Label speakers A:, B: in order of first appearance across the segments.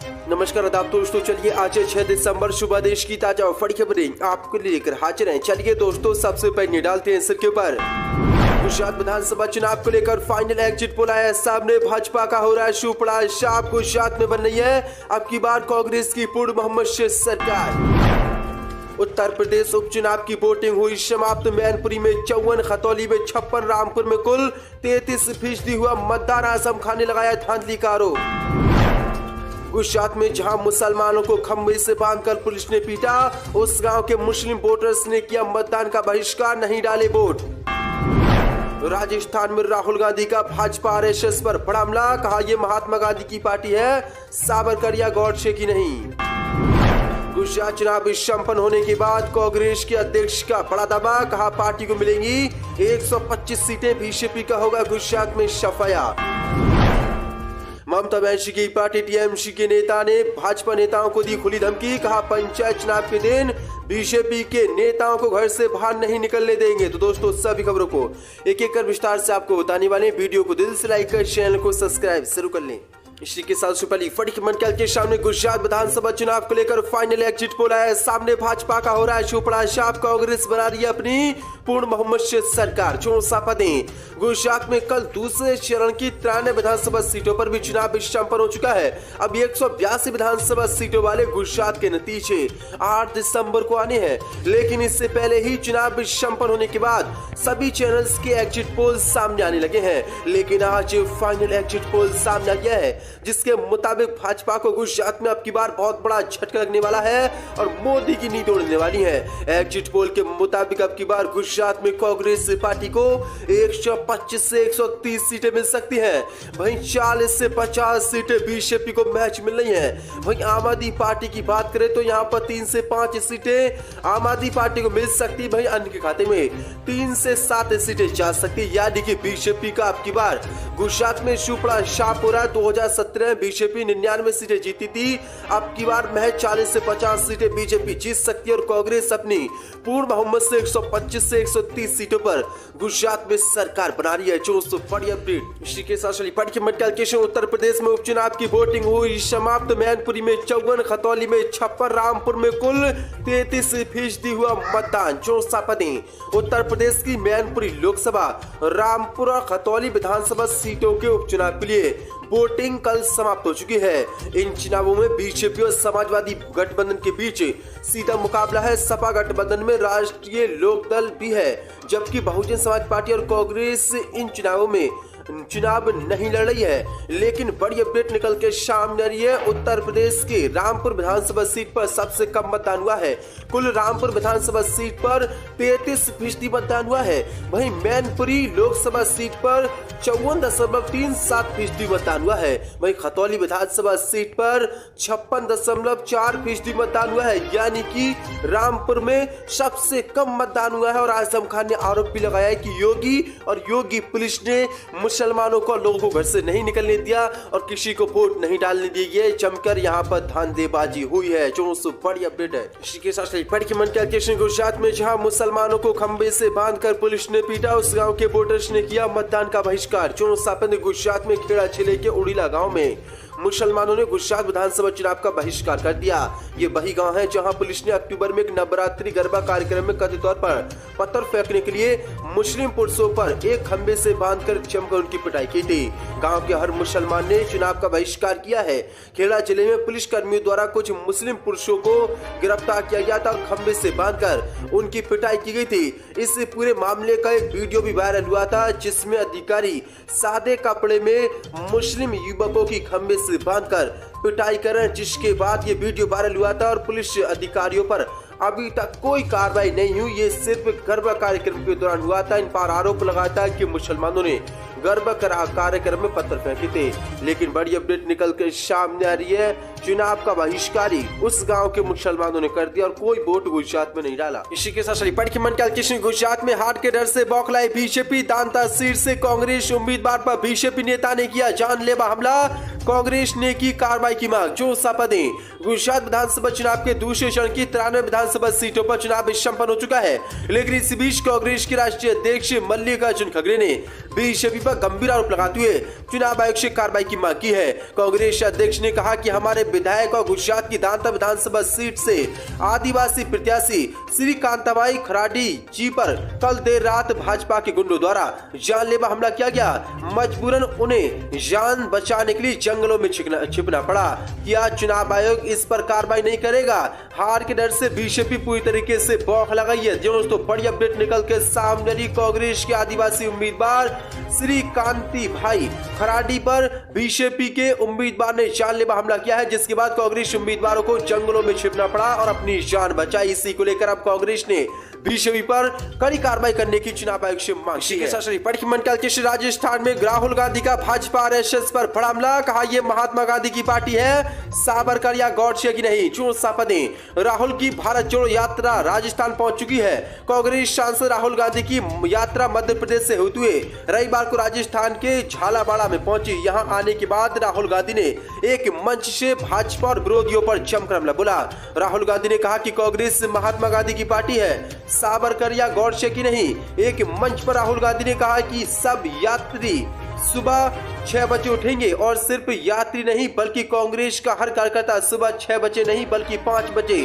A: नमस्कार आदाब दोस्तों, चलिए आज 6 दिसंबर सुबह देश की ताजा और बड़ी खबरें आपको लेकर हाजिर हैं। चलिए दोस्तों, सबसे पहले डालते हैं सिर के ऊपर। गुजरात विधानसभा चुनाव को लेकर फाइनल एग्जिट पोल आया सामने। भाजपा का हो रहा है शुपड़ा शाप। गुजरात में बन रही है अब की बार कांग्रेस की पूर्ण बहुमत से सरकार। उत्तर प्रदेश उपचुनाव की वोटिंग हुई समाप्त। मैनपुरी में 54, खतौली में 56, रामपुर में कुल 33% हुआ मतदान। आजम खान ने लगाया धांधली का आरोप। गुजरात में जहां मुसलमानों को खंभे से बांधकर पुलिस ने पीटा, उस गांव के मुस्लिम वोटर्स ने किया मतदान का बहिष्कार, नहीं डाले वोट। राजस्थान में राहुल गांधी का भाजपा आरएसएस पर बड़ा हमला, कहा यह महात्मा गांधी की पार्टी है, साबरकर या गौडसे की नहीं। गुजरात चुनाव संपन्न होने के बाद कांग्रेस के अध्यक्ष का बड़ा दावा, कहा पार्टी को मिलेंगी 125 सीटें। बीजेपी का होगा गुजरात में सफाया। ममता बनर्जी की पार्टी टीएमसी के नेता ने भाजपा नेताओं को दी खुली धमकी, कहा पंचायत चुनाव के दिन बीजेपी के नेताओं को घर से बाहर नहीं निकलने देंगे। तो दोस्तों, सभी खबरों को एक एक कर विस्तार से आपको बताने वाले। वीडियो को दिल से लाइक कर चैनल को सब्सक्राइब जरूर कर लें। इसी के साथ सुपरली फटी मंडल के सामने गुजरात विधानसभा चुनाव को लेकर फाइनल एग्जिट पोल आया सामने। भाजपा का हो रहा है शुपड़ा शाप। कांग्रेस बना रही है अपनी पूर्ण बहुमत से सरकार। 64 पदें। गुजरात में कल दूसरे चरण की 93 विधानसभा सीटों पर भी चुनाव संपन्न हो चुका है। अब 182 विधानसभा सीटों वाले गुजरात के नतीजे 8 दिसंबर को आने हैं, लेकिन इससे पहले ही चुनाव संपन्न होने के बाद सभी चैनल्स के एग्जिट पोल सामने आने लगे हैं। लेकिन आज फाइनल एग्जिट पोल सामने आ गया है, जिसके मुताबिक भाजपा को गुजरात में अब की बार बहुत बड़ा झटका लगने वाला है और मोदी की नींद उड़ने वाली है। एग्जिट पोल के मुताबिक अब की बार गुजरात में कांग्रेस पार्टी को 125 से 130 सीटें मिल सकती हैं। वहीं 40 से 50 सीटें बीजेपी को मैच मिल रही हैं। वहीं आम आदमी पार्टी की बात करें तो यहाँ पर 3 से 5 सीटें आम आदमी पार्टी को मिल सकती। वहीं अन्य के खाते में 3 से 7 सीटें जा सकती। यानी कि बीजेपी का अब की बार गुजरात में शुपड़ा शाप हो रहा है। 2017 बीजेपी 99 सीटें जीती थी, अब की बार महज 40 से 50 सीटें बीजेपी जीत सकती है और कांग्रेस अपनी पूर्ण बहुमत से 125 से 130 सीटों पर गुजरात में सरकार बना रही है। जो बड़ी अपडेट इसी के साथ उत्तर प्रदेश में उपचुनाव की वोटिंग हुई समाप्त। मैनपुरी में 54, खतौली में 56, रामपुर में कुल 33% हुआ मतदान। 64 पदें। उत्तर प्रदेश की मैनपुरी लोकसभा, रामपुर और खतौली विधानसभा सीटों के उपचुनाव के लिए वोटिंग कल समाप्त हो चुकी है। इन चुनावों में बीजेपी और समाजवादी गठबंधन के बीच सीधा मुकाबला है। सपा गठबंधन में राष्ट्रीय लोकदल भी है, जबकि बहुजन समाज पार्टी और कांग्रेस इन चुनावों में चुनाव नहीं लड़ रही है। लेकिन बड़ी अपडेट निकल के सामने आ रही है। उत्तर प्रदेश के रामपुर विधानसभा सीट पर सबसे कम मतदान हुआ है। कुल रामपुर विधानसभा सीट पर 33% मतदान हुआ है। वहीं मैनपुरी लोकसभा सीट पर 54.37% मतदान हुआ है। वहीं खतौली विधानसभा सीट पर 56.4% मतदान हुआ है। यानी कि रामपुर में सबसे कम मतदान हुआ है। और आजम खान ने आरोप भी लगाया है कि योगी और योगी पुलिस ने मुसलमानों को, लोगों को घर से नहीं निकलने दिया और किसी को वोट नहीं डालने दी गई। जमकर यहाँ पर धांधलीबाजी हुई है। जो बड़ी अपडेट है इसी के साथ गुजरात में जहाँ मुसलमानों को खंबे से बांधकर पुलिस ने पीटा, उस गांव के वोटर्स ने किया मतदान का बहिष्कार। गुजरात में खेड़ा जिले के उड़ीला गाँव में मुसलमानों ने गुजरात विधानसभा चुनाव का बहिष्कार कर दिया। ये वही गांव है जहां पुलिस ने अक्टूबर में एक नवरात्रि गरबा कार्यक्रम में कथित तौर पर पत्थर फेंकने के लिए मुस्लिम पुरुषों पर एक खंबे से बांधकर जमकर उनकी पिटाई की थी। गांव के हर मुसलमान ने चुनाव का बहिष्कार किया है। खेड़ा जिले में पुलिस कर्मियों द्वारा कुछ मुस्लिम पुरुषों को गिरफ्तार किया गया था और खंबे से बांधकर उनकी पिटाई की गई थी। इस पूरे मामले का एक वीडियो भी वायरल हुआ था, जिसमें अधिकारी सादे कपड़े में मुस्लिम युवकों की खंबे से बांधकर पिटाई कर रहे हैं, जिसके बाद ये वीडियो वायरल हुआ था और पुलिस अधिकारियों पर अभी तक कोई कार्रवाई नहीं हुई। ये सिर्फ गरबा कार्यक्रम के दौरान हुआ था। इन पर आरोप लगाया था कि मुसलमानों ने गरबा कार्यक्रम में पत्थर फेंके थे। लेकिन बड़ी अपडेट निकल कर सामने आ रही है, चुनाव का बहिष्कार उस गांव के मुसलमानों ने कर दिया और कोई वोट गुजरात में नहीं डाला। इसी के साथ गुजरात में हार के डर से बौखलाई बीजेपी। दांता सीट से कांग्रेस उम्मीदवार पर बीजेपी नेता ने किया जानलेवा हमला। कांग्रेस ने की कार्रवाई की मांग। जो पदें। गुजरात विधानसभा चुनाव के दूसरे चरण की 93 विधानसभा सीटों पर चुनाव संपन्न हो चुका है। लेकिन इस बीच कांग्रेस के राष्ट्रीय अध्यक्ष मल्लिकार्जुन खड़गे ने बीजेपी पर गंभीर आरोप लगाते हुए चुनाव आयोग से कार्रवाई की मांग की है। कांग्रेस अध्यक्ष ने कहा कि हमारे विधायक और गुजरात की दांता विधानसभा सीट से आदिवासी प्रत्याशी श्री कांताबाई खराडी जी पर कल देर रात भाजपा के गुंडों द्वारा जानलेवा हमला किया गया। मजबूरन उन्हें जान बचाने के लिए जंगलों में छिपना पड़ा। क्या चुनाव आयोग इस पर कार्रवाई नहीं करेगा? हार के डर से बीजेपी पूरी तरीके से बौखला गई है। दोस्तों बड़ी अपडेट निकल के सामने आई। कांग्रेस के आदिवासी उम्मीदवार श्री कांति भाई खराडी पर बीजेपी के उम्मीदवार ने जानलेवा हमला किया है, जिसके बाद कांग्रेस उम्मीदवारों को जंगलों में छिपना पड़ा और अपनी जान बचाई। इसी को लेकर अब कांग्रेस ने बीजेपी पर कड़ी कार्रवाई करने की चुनाव आयोग से मांग की है। राजस्थान में राहुल गांधी का भाजपा आरएसएस पर बड़ा हमला। कहा यह महात्मा गांधी की पार्टी है, सावरकर या गॉडसे की नहीं। चुनाव सापदें राहुल की भारत जोड़ो यात्रा राजस्थान पहुंच चुकी है। कांग्रेस सांसद राहुल गांधी की यात्रा मध्य प्रदेश से होते हुए रविवार को राजस्थान के झालावाड़ में पहुंची। यहां आने के बाद राहुल गांधी ने एक मंच से भाजपा और विरोधियों पर जमकर हमला बोला। राहुल गांधी ने कहा कि कांग्रेस महात्मा गांधी की पार्टी है, सावरकर या गॉडसे की नहीं। एक मंच पर राहुल गांधी ने कहा कि सब यात्री सुबह 6 बजे उठेंगे और सिर्फ यात्री नहीं बल्कि कांग्रेस का हर कार्यकर्ता सुबह 6 बजे नहीं बल्कि 5 बजे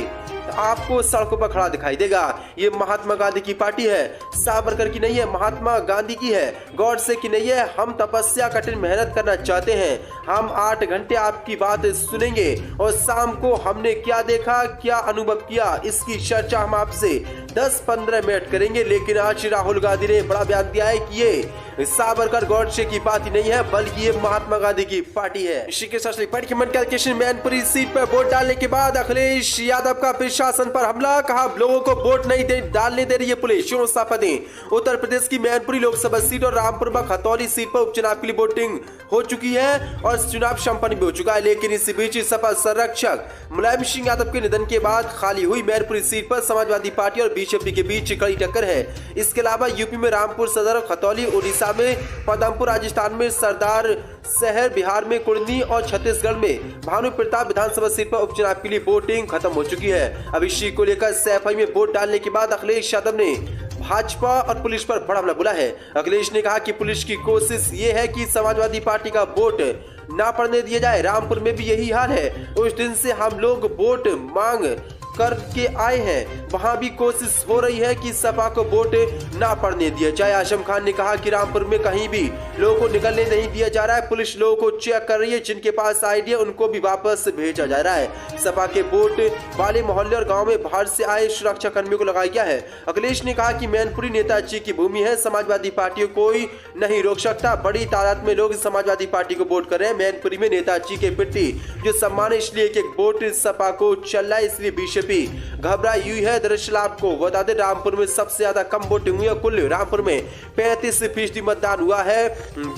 A: आपको सड़कों पर खड़ा दिखाई देगा। ये महात्मा गांधी की पार्टी है, सावरकर की नहीं है, महात्मा गांधी की है, गॉडसे की नहीं है। हम तपस्या कठिन मेहनत करना चाहते हैं। हम 8 घंटे आपकी बात सुनेंगे और शाम को हमने क्या देखा, क्या अनुभव किया, इसकी चर्चा हम आपसे 10-15 मिनट करेंगे। लेकिन आज राहुल गांधी ने बड़ा बयान दिया है कि ये सावरकर गॉडसे की पार्टी नहीं है बल्कि ये महात्मा गांधी की पार्टी है। इसी के साथ मैनपुरी सीट पर वोट डालने के बाद अखिलेश यादव का प्रशासन पर हमला। कहा लोगों को वोट नहीं डालने दे रही है पुलिस। उत्तर प्रदेश की मैनपुरी लोकसभा सीट और रामपुर खतौली सीट पर उपचुनाव के लिए वोटिंग हो चुकी है और चुनाव संपन्न भी हो चुका है। लेकिन इसी बीच सपा संरक्षक मुलायम सिंह यादव के निधन के बाद खाली हुई मैनपुरी सीट पर समाजवादी पार्टी और बीजेपी के बीच कड़ी टक्कर है। इसके अलावा यूपी में रामपुर सदर और खतौली, ओडिशा में पदमपुर, राजस्थान में सरदार शहर, बिहार में कुर्नी और छत्तीसगढ़ में भानु प्रताप विधानसभा सीट पर उपचुनाव के लिए वोटिंग खत्म हो चुकी है। अब इसी को लेकर सैफई में वोट डालने के बाद अखिलेश यादव ने भाजपा और पुलिस पर बड़ा हमला बोला है। अखिलेश ने कहा कि पुलिस की कोशिश ये है कि समाजवादी पार्टी का वोट ना पड़ने दिया जाए। रामपुर में भी यही हाल है। उस दिन से हम लोग वोट मांग करके आए हैं, वहां भी कोशिश हो रही है कि सपा को वोट ना पड़ने दिया जाए। आजम खान ने कहा कि रामपुर में कहीं भी लोगों को निकलने नहीं दिया जा रहा है। पुलिस लोगों को चेक कर रही है, जिनके पास आईडी है उनको भी वापस भेजा जा रहा है। सपा के वोट वाले मोहल्ले और गांव में बाहर से आए सुरक्षा कर्मियों को लगाया गया है। अखिलेश ने कहा कि मैनपुरी नेताजी की भूमि है, समाजवादी पार्टी को कोई नहीं रोक सकता। बड़ी तादाद में लोग समाजवादी पार्टी को वोट कर रहे हैं। मैनपुरी में नेताजी के प्रति जो सम्मान है इसलिए एक वोट सपा को चल रहा है, इसलिए बीजेपी घबराई हुई है। दरअसल आपको बता दें रामपुर में सबसे ज्यादा कम वोटिंग हुई है। कुल रामपुर में 35% मतदान हुआ है।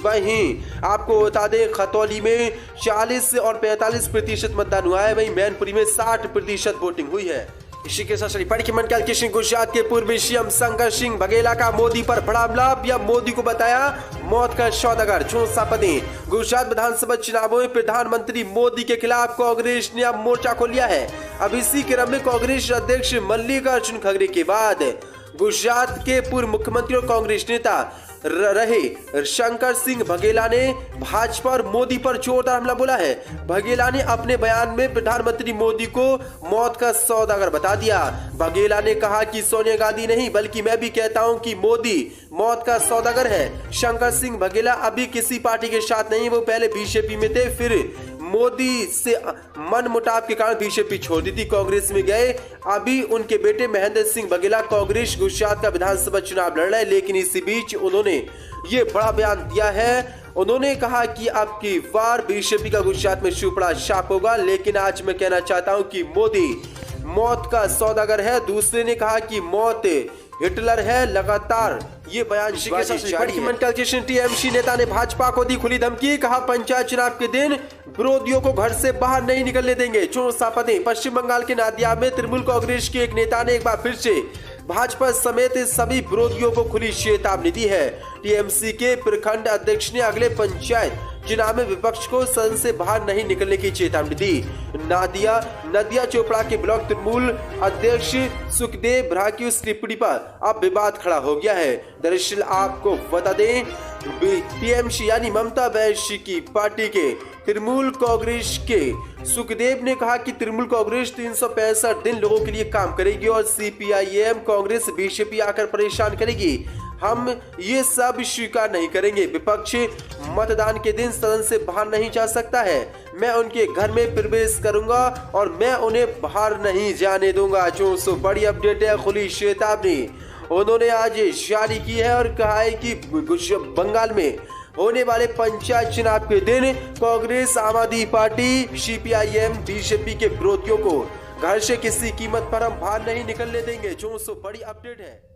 A: वहीं आपको बता दें खतौली में 40 और 45% मतदान हुआ है। वहीं मैनपुरी में 60% वोटिंग हुई है। इसी के साथ गुजरात के पूर्व सीएम शंकर सिंह बघेला का मोदी पर बड़ा हमला। या मोदी को बताया मौत का सौदागर। गुजरात विधानसभा चुनावों में प्रधानमंत्री मोदी के खिलाफ कांग्रेस ने अब मोर्चा खोल लिया है। अब इसी क्रम में कांग्रेस अध्यक्ष मल्लिकार्जुन खड़गे के बाद गुजरात के पूर्व मुख्यमंत्री और कांग्रेस नेता रहे शंकर सिंह बघेला ने भाजपा और मोदी पर जोरदार हमला बोला है। बघेला ने अपने बयान में प्रधानमंत्री मोदी को मौत का सौदागर बता दिया। बघेला ने कहा कि सोनिया गांधी नहीं बल्कि मैं भी कहता हूं कि मोदी मौत का सौदागर है। शंकर सिंह बघेला अभी किसी पार्टी के साथ नहीं, वो पहले बीजेपी में थे, फिर मोदी से मन मुटाव के कारण बीजेपी छोड़ दी थी, कांग्रेस में गए। अभी उनके बेटे महेंद्र सिंह बघेला कांग्रेस गुजरात का विधानसभा चुनाव लड़ रहे हैं। लेकिन इसी बीच उन्होंने ये बड़ा बयान दिया है। उन्होंने कहा कि अब की बार बीजेपी का गुजरात में सुपड़ा छाप होगा। लेकिन आज मैं कहना चाहता हूं कि मोदी मौत का सौदागर है। दूसरे ने कहा कि मौत हिटलर है। लगातार ये बयान टीएमसी नेता ने भाजपा को दी खुली धमकी। कहा पंचायत चुनाव के दिन विरोधियों को घर से बाहर नहीं निकलने देंगे। पश्चिम बंगाल के नादिया में तृणमूल कांग्रेस के एक नेता ने एक बार फिर से भाजपा समेत सभी विरोधियों को खुली चेतावनी दी है। टीएमसी के प्रखंड अध्यक्ष ने अगले पंचायत चुनाव में विपक्ष को सदन से बाहर नहीं निकलने की चेतावनी दी। नदिया चोपड़ा के ब्लॉक तृणमूल अध्यक्ष सुखदेव भ्रा की उस टिप्पणी पर अब विवाद खड़ा हो गया है। दरअसल आपको बता दें टीएमसी यानी ममता बनर्जी की पार्टी के तृणमूल कांग्रेस के सुखदेव ने कहा कि तृणमूल कांग्रेस 365 दिन लोगों के लिए काम करेगी और सीपीआईएम कांग्रेस बीजेपी आकर परेशान करेगी। हम ये सब स्वीकार नहीं करेंगे। विपक्ष मतदान के दिन सदन से बाहर नहीं जा सकता है। मैं उनके घर में प्रवेश करूंगा और मैं उन्हें बाहर नहीं जाने दूंगा। जो सो बड़ी अपडेट है, खुली चेतावनी उन्होंने आज जारी की है और कहा है कि बंगाल में होने वाले पंचायत चुनाव के दिन कांग्रेस, आम आदमी पार्टी, सीपीआईएम, बीजेपी के विरोधियों को घर से किसी कीमत पर हम बाहर नहीं निकलने देंगे। जो सो बड़ी अपडेट है।